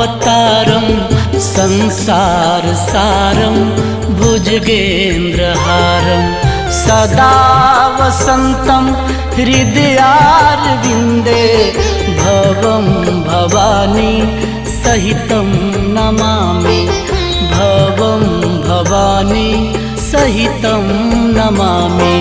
करुणावतारं संसारसारं भुजगेन्द्रहारं सदा वसन्तं हृदयारविन्दे भवं भवानी सहितं नमामि भवं भवानी सहितं नमामि।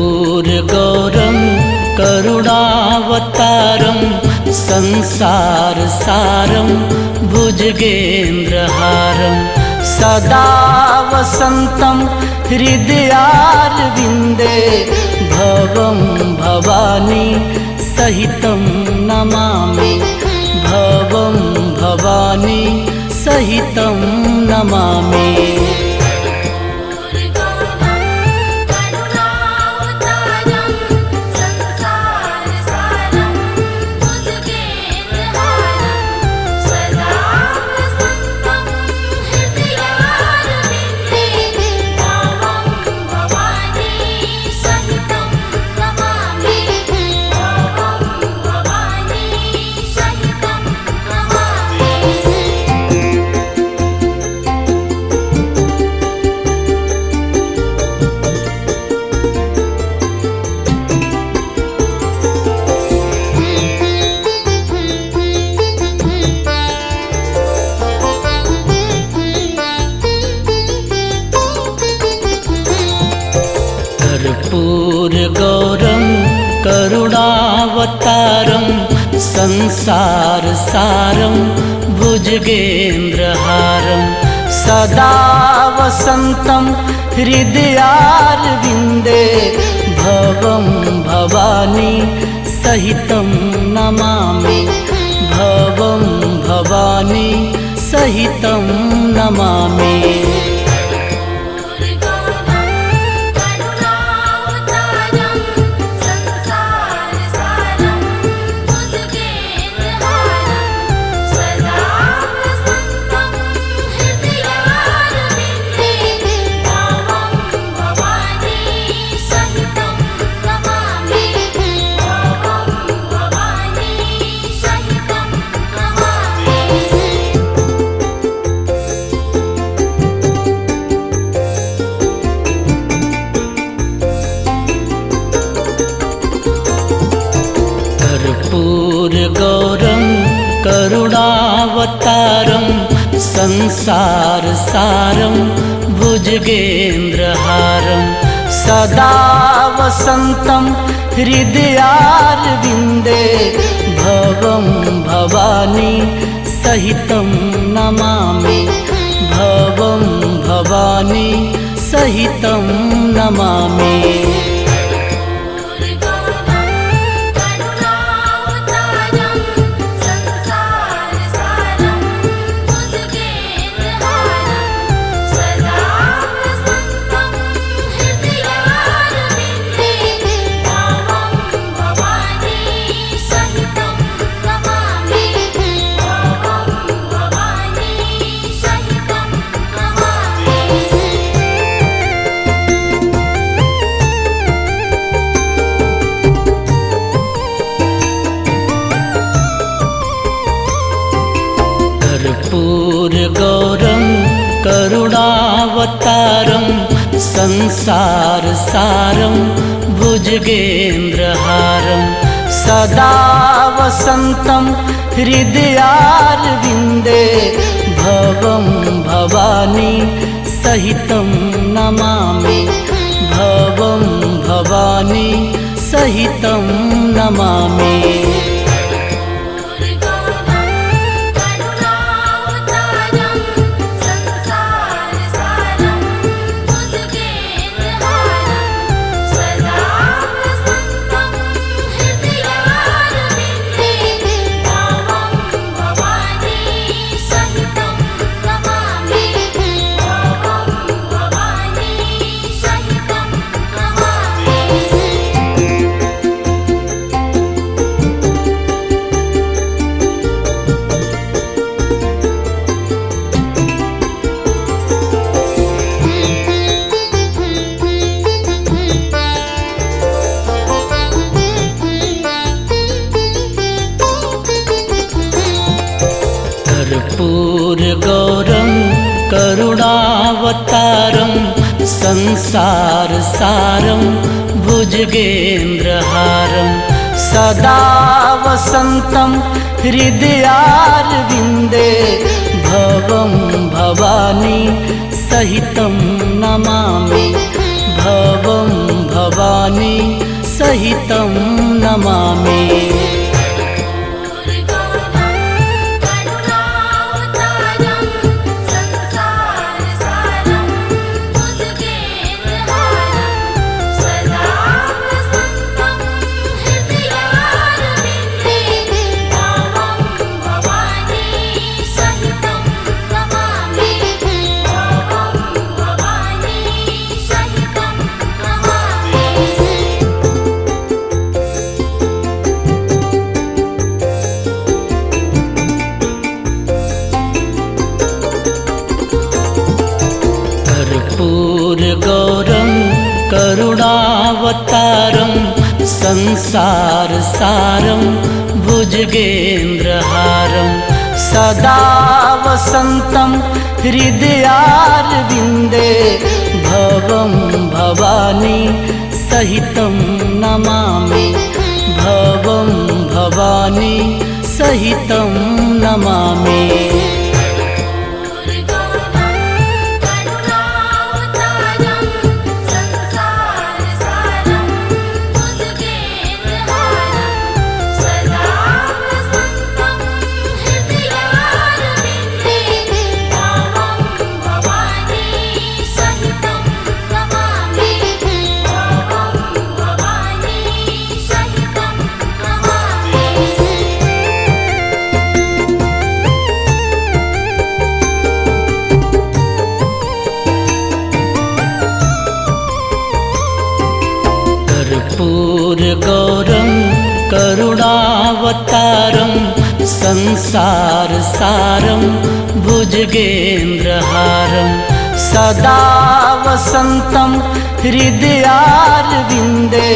कर्पूरगौरं करुणावतारं संसारसारं भुजगेन्द्रहारं सदा वसन्तं हृदयारविन्दे भवं भवानी सहितं नमामि भवं भवानी सहितं नमामि। कर्पूरगौरं करुणावतारं संसारसारं भुजगेन्द्रहारं सदा वसन्तं हृदयारविन्दे भवं भवानी सहितं नमामि भवं भवानी सहितं नमामि। कर्पूरगौरं करुणावतारं संसारसारं भुजगेन्द्रहारं सदा वसन्तं हृदयारविन्दे भवं भवानी सहितं नमामि भवं भवानी सहितं नमामि। कर्पूरगौरं करुणावतारं संसारसारं भुजगेन्द्रहारं सदा वसन्तं हृदयारविन्दे भवं भवानी सहितं नमामि भवं भवानी सहितं नमामि। संसार सारं भुजगेन्द्रहारं सदा वसन्तं हृदयारविन्दे भवं भवानी सहितं नमामि भवं भवानी सहितं नमामि। कर्पूरगौरं करुणावतारं संसार सारं भुजगेन्द्रहारं सदा वसन्तं हृदयारविन्दे भवं भवानी सहितं नमामि भवं भवानी सहितं नमामि। कर्पूरगौरं करुणावतारं संसार सारं भुजगेन्द्रहारं सदा वसन्तं हृदयारविन्दे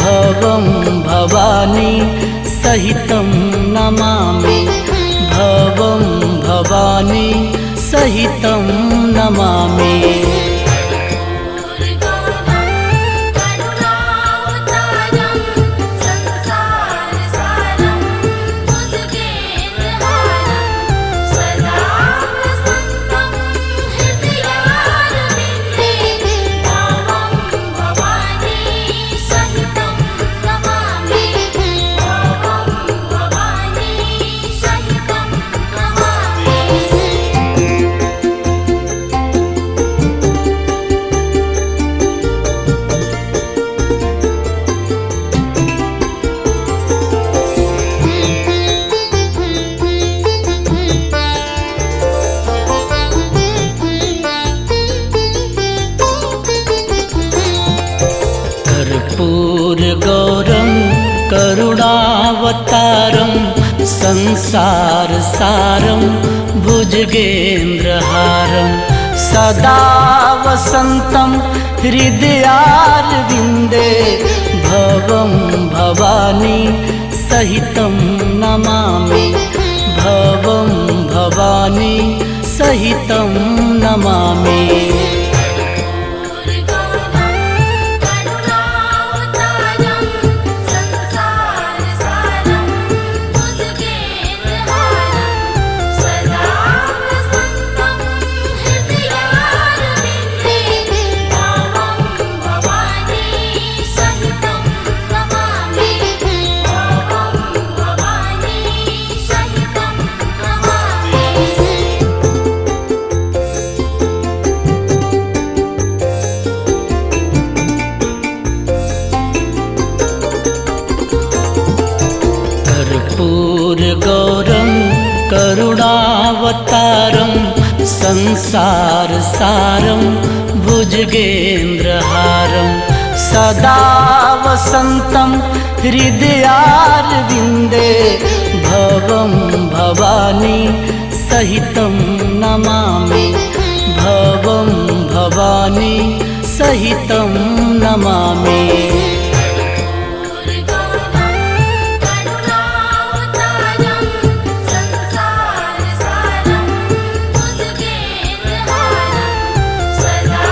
भवं भवानी सहितं नमामि भवं भवानी सहितं नमामि। कर्पूरगौरं करुणावतारं संसार सारं भुजगेन्द्रहारं सदा वसन्तं हृदयारविन्दे भवं भवानी सहितं नमामि भवं भवानी सहितं नमामि। कर्पूरगौरं करुणावतारं संसार सारं भुजगेन्द्रहारं सदा वसन्तं हृदयारविन्दे भवं भवानी सहितं नमामि भवं भवानी सहितं नमामि। संसार सारं भुजगेन्द्रहारं सदा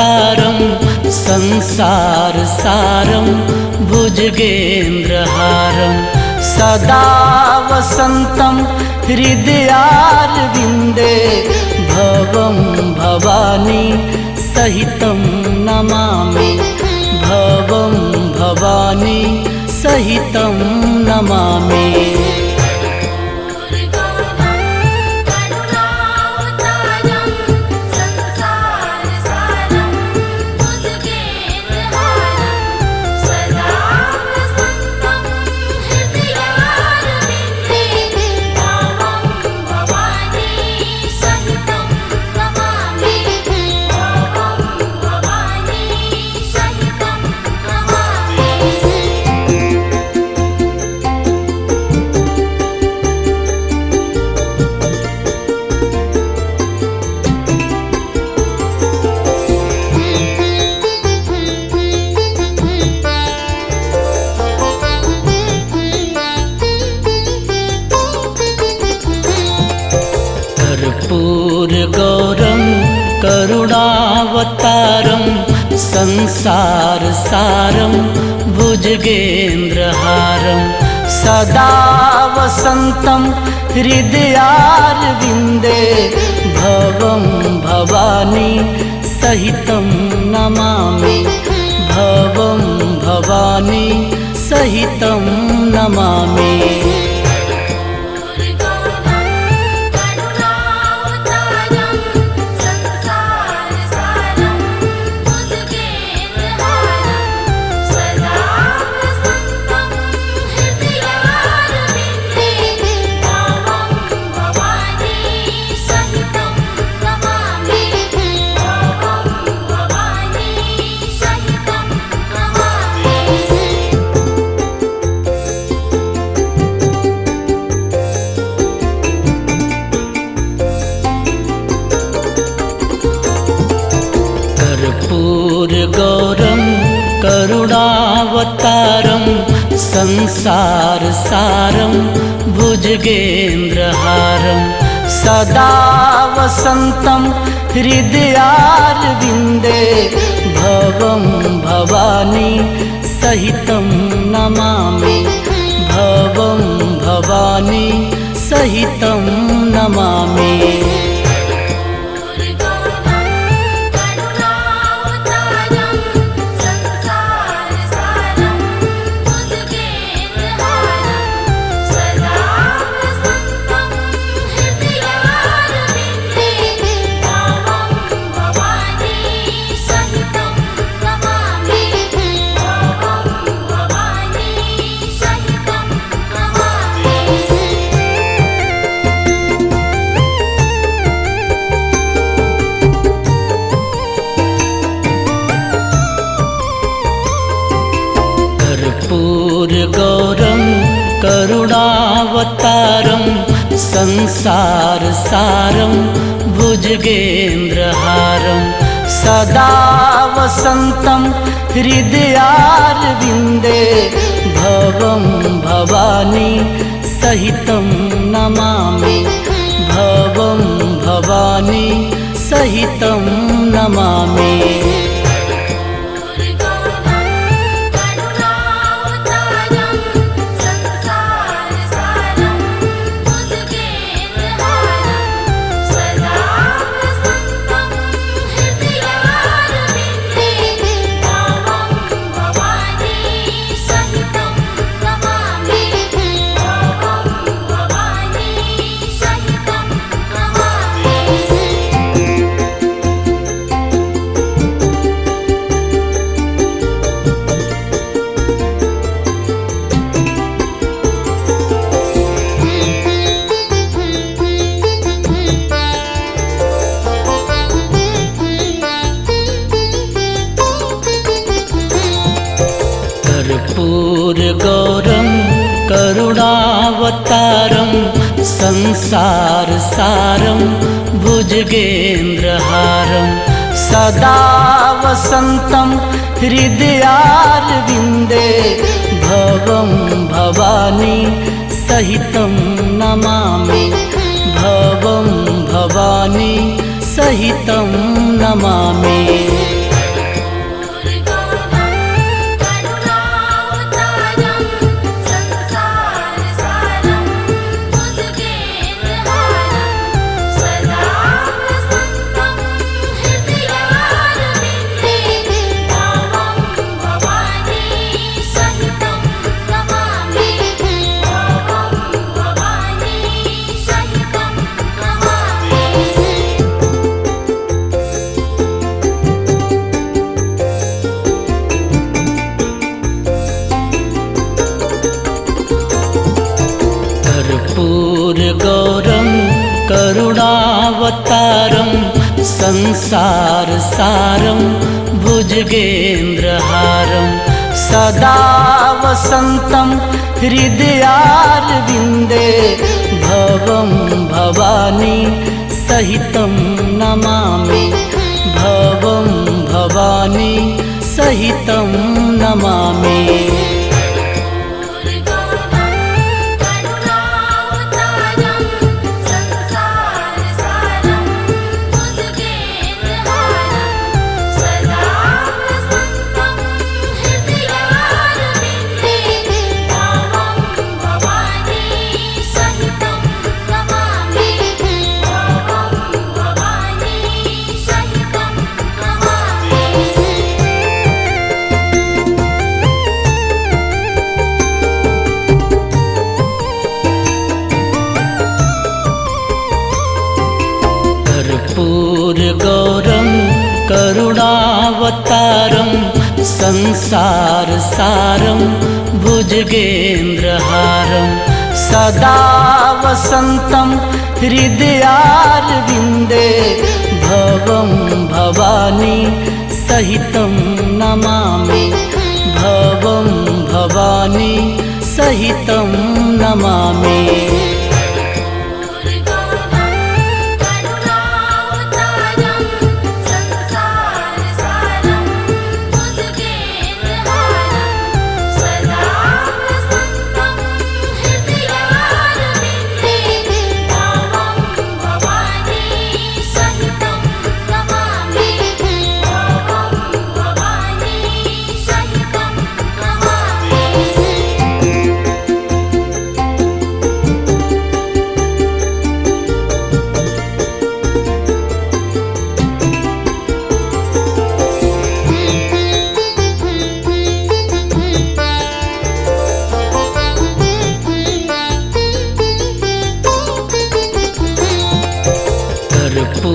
भगवन्तमखिलावतारं संसारसारं भुजगेन्द्रहारं सदा वसन्तं हृदयारविन्दे भवं भवानी सहितं नमामि भवं भवानी सहितं नमामि। कर्पूरगौरं करुणावतारं संसारसारं भुजगेन्द्रहारं सदा वसन्तं हृदयारविन्दे भवं भवानी सहितं नमामि भवं भवानी सहितं नमामि। कर्पूरगौरं करुणावतारं संसारसारं भुजगेन्द्रहारं सदा वसन्तं हृदयारविन्दे भवं भवानी सहितं नमामि भवं भवानी सहितं नमामि। कर्पूरगौरं करुणावतारं संसारसारं भुजगेन्द्रहारं सदा वसन्तं हृदयारविन्दे भवं भवानी सहितं नमामि भवं। भवं भवानी सहितं नमामि। कर्पूरगौरं करुणावतारं संसारसारं भुजगेन्द्रहारं सदा वसन्तं हृदयारविन्दे भवं भवानी सहितं नमामि भवं भवानी सहितं नमामि। संसार सारं भुजगेन्द्रहारं सदा वसन्तं हृदयारविन्दे भवं भवानी सहितं नमामि भवं भवानी सहितं नमामि। कर्पूरगौरं करुणावतारं संसार सारं भुजगेन्द्रहारं सदा वसन्तं हृदयारविन्दे भवं भवानी सहितं नमामि भवं भवानी सहितं नमामि।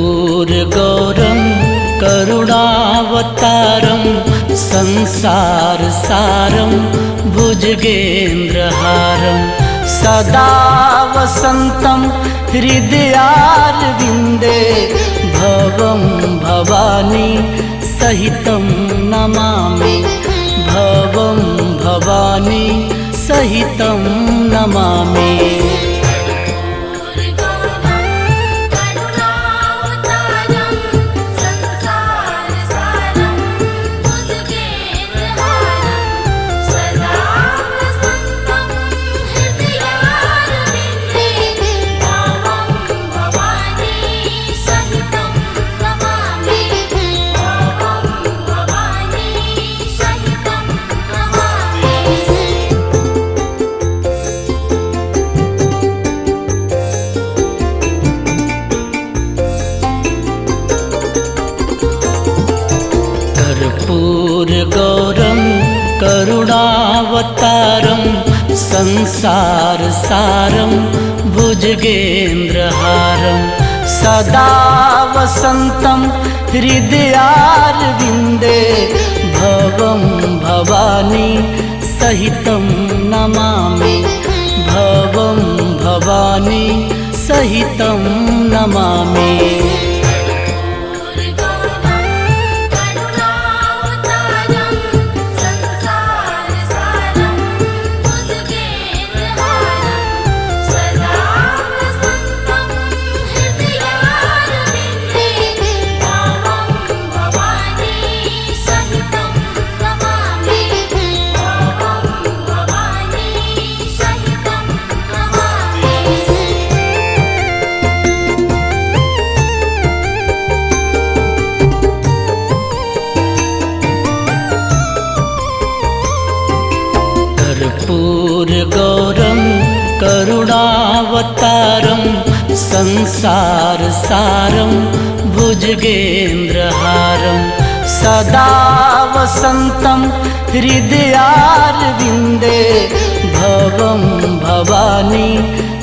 कर्पूरगौरं करुणावतारं संसार सारं भुजगेन्द्रहारं सदा वसन्तं हृदयारविन्दे भवं भवानी सहितं नमामि भवं भवानी सहितं नमामि। कर्पूरगौरं करुणावतारं संसार सारं भुजगेन्द्रहारं सदा वसन्तं हृदयारविन्दे भवं भवानी सहितं नमामि भवं भवानी सहितं नमामि। कर्पूरगौरं करुणावतारं संसार सारं भुजगेन्द्रहारं सदा वसन्तं हृदयारविन्दे भवं भवानी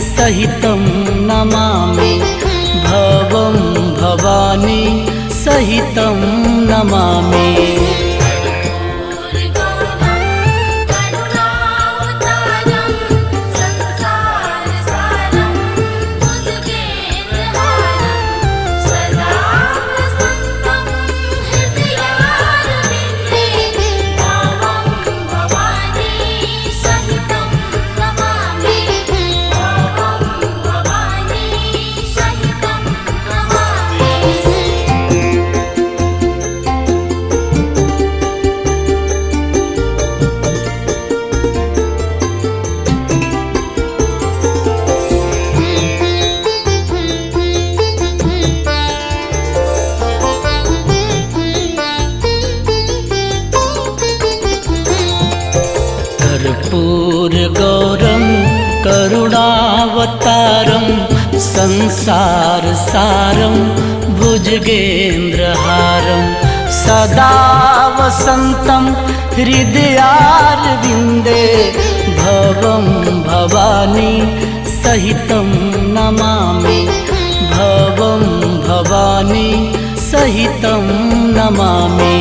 सहितं नमामि भवं भवानी सहितं नमामि। करुणावतारं संसारसारं भुजगेन्द्रहारं सदा वसन्तं हृदयारविन्दे भवं भवानी सहितं नमामि भवं भवानी सहितं नमामि।